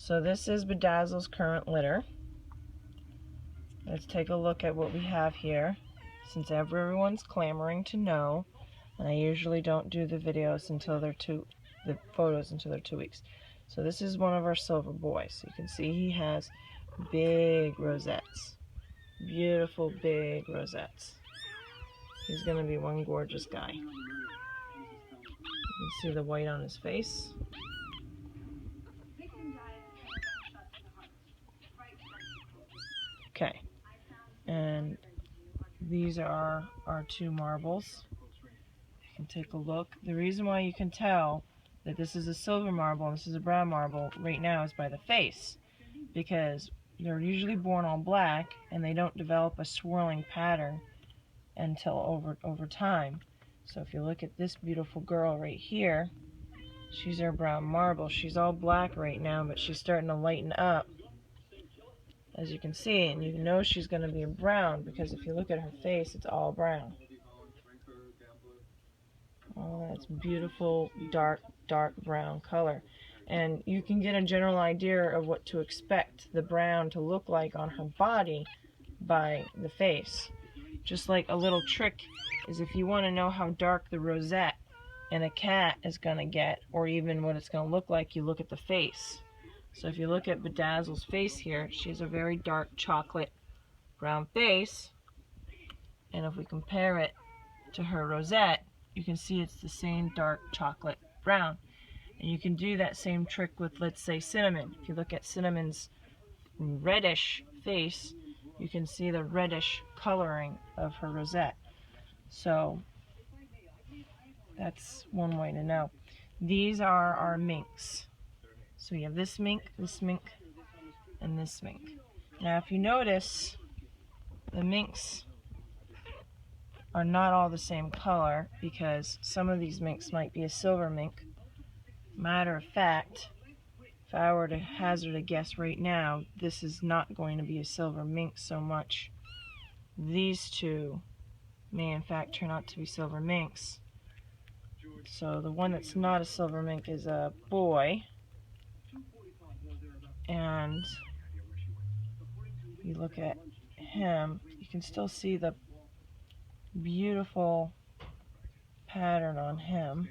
So this is Bedazzle's current litter. Let's take a look at what we have here, since everyone's clamoring to know, and I usually don't do the videos until the photos until they're 2 weeks. So this is one of our silver boys. You can see he has big rosettes, beautiful big rosettes. He's going to be one gorgeous guy. You can see the white on his face. Okay, and these are our two marbles. You can take a look. The reason why you can tell that this is a silver marble and this is a brown marble right now is by the face, because they're usually born all black and they don't develop a swirling pattern until over time. So if you look at this beautiful girl right here, she's our brown marble. She's all black right now, but she's starting to lighten up, as you can see, and you know she's going to be a brown because if you look at her face, it's all brown. Oh, that's beautiful dark brown color. And you can get a general idea of what to expect the brown to look like on her body by the face. Just like a little trick is if you want to know how dark the rosette in a cat is going to get, or even what it's going to look like, you look at the face. So if you look at Bedazzle's face here, she has a very dark chocolate brown face, and if we compare it to her rosette, you can see it's the same dark chocolate brown. And you can do that same trick with, let's say, Cinnamon. If you look at Cinnamon's reddish face, you can see the reddish coloring of her rosette. So that's one way to know. These are our minks. So we have this mink, and this mink. Now if you notice, the minks are not all the same color because some of these minks might be a silver mink. Matter of fact, if I were to hazard a guess right now, this is not going to be a silver mink so much. These two may in fact turn out to be silver minks. So the one that's not a silver mink is a boy, and you look at him, you can still see the beautiful pattern on him,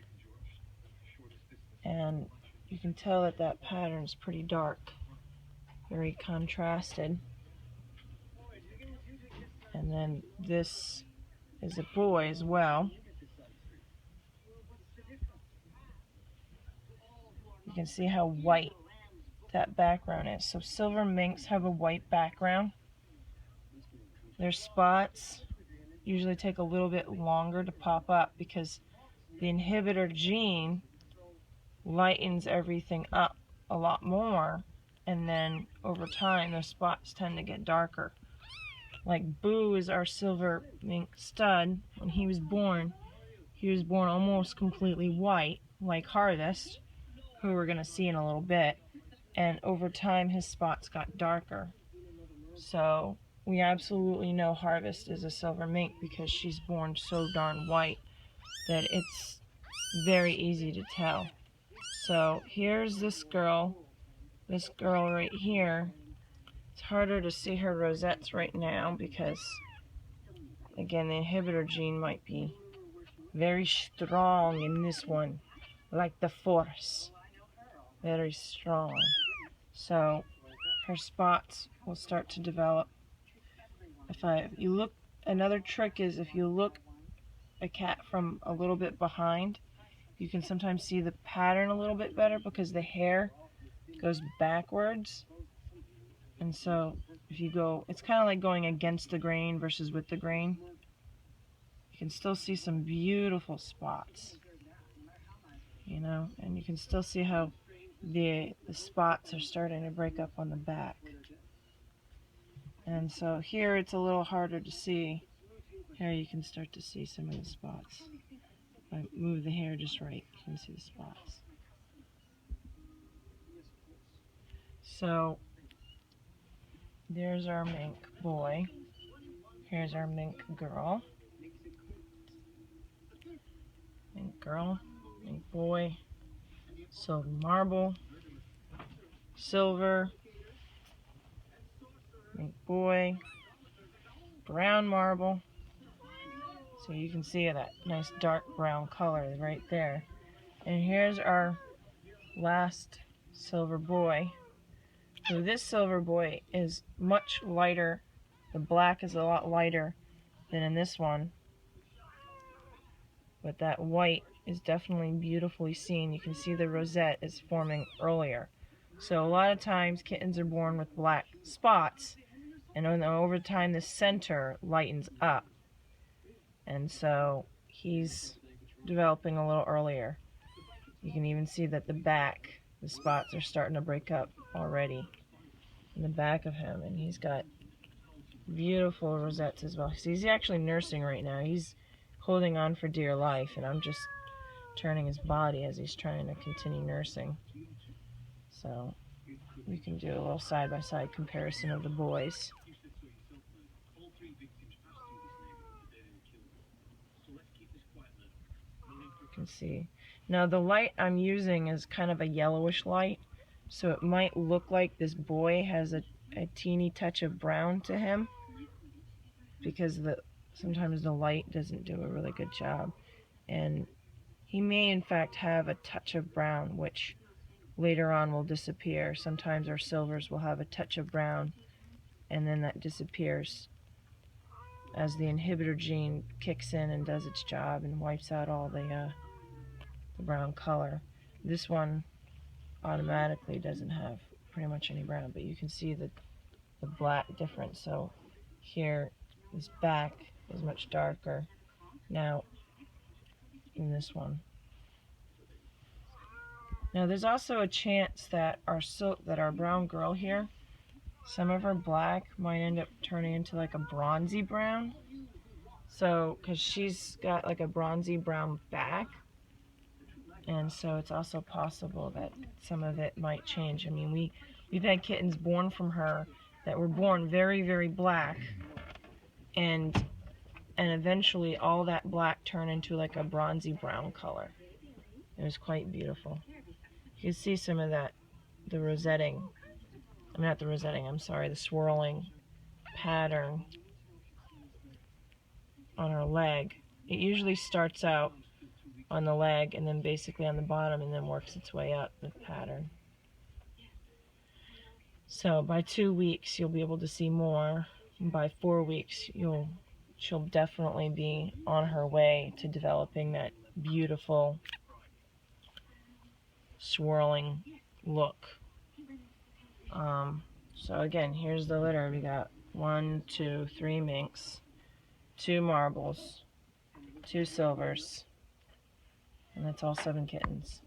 and you can tell that that pattern is pretty dark, very contrasted. And then this is a boy as well. You can see how white that background is. So silver minks have a white background. Their spots usually take a little bit longer to pop up because the inhibitor gene lightens everything up a lot more, and then over time those spots tend to get darker. Like Boo is our silver mink stud. When he was born almost completely white, like Harvest, who we're going to see in a little bit, and over time his spots got darker. So we absolutely know Harvest is a silver mink because she's born so darn white that it's very easy to tell. So here's this girl right here. It's harder to see her rosettes right now because, again, the inhibitor gene might be very strong in this one, like the Force. Very strong. So her spots will start to develop. Another trick is if you look a cat from a little bit behind, you can sometimes see the pattern a little bit better because the hair goes backwards. And so if you go, it's kind of like going against the grain versus with the grain. You can still see some beautiful spots, you know, and you can still see how the spots are starting to break up on the back. And so here it's a little harder to see. Here you can start to see some of the spots. If I move the hair just right, you can see the spots. So there's our mink boy. Here's our mink girl. Mink girl, mink boy, silver marble. silver, mink boy, brown marble. So you can see that nice dark brown color right there. And here's our last silver boy. So this silver boy is much lighter. The black is a lot lighter than in this one. But that white is definitely beautifully seen. You can see the rosette is forming earlier. So a lot of times kittens are born with black spots, and over time the center lightens up. And so he's developing a little earlier. You can even see that the spots are starting to break up already in the back of him, and he's got beautiful rosettes as well. So he's actually nursing right now. He's holding on for dear life, and I'm just turning his body as he's trying to continue nursing. So we can do a little side-by-side comparison of the boys. You can see. Now the light I'm using is kind of a yellowish light, so it might look like this boy has a teeny touch of brown to him, because sometimes the light doesn't do a really good job. And he may in fact have a touch of brown, which later on will disappear. Sometimes our silvers will have a touch of brown, and then that disappears as the inhibitor gene kicks in and does its job and wipes out all the brown color. This one automatically doesn't have pretty much any brown, but you can see the black difference. So here, this back is much darker now than this one. Now there's also a chance that our brown girl here, some of her black might end up turning into like a bronzy brown. So, because she's got like a bronzy brown back, and so it's also possible that some of it might change. I mean, we've had kittens born from her that were born very, very black, and eventually all that black turned into like a bronzy brown color. It was quite beautiful. You can see some of that, the rosetting. I mean, not the rosetting, I'm sorry, the swirling pattern on her leg. It usually starts out on the leg and then basically on the bottom and then works its way up, the pattern. So by 2 weeks you'll be able to see more, and by 4 weeks she'll definitely be on her way to developing that beautiful swirling look. So again, here's the litter. We got 1, 2, 3 minks, 2 marbles, 2 silvers, and that's all 7 kittens.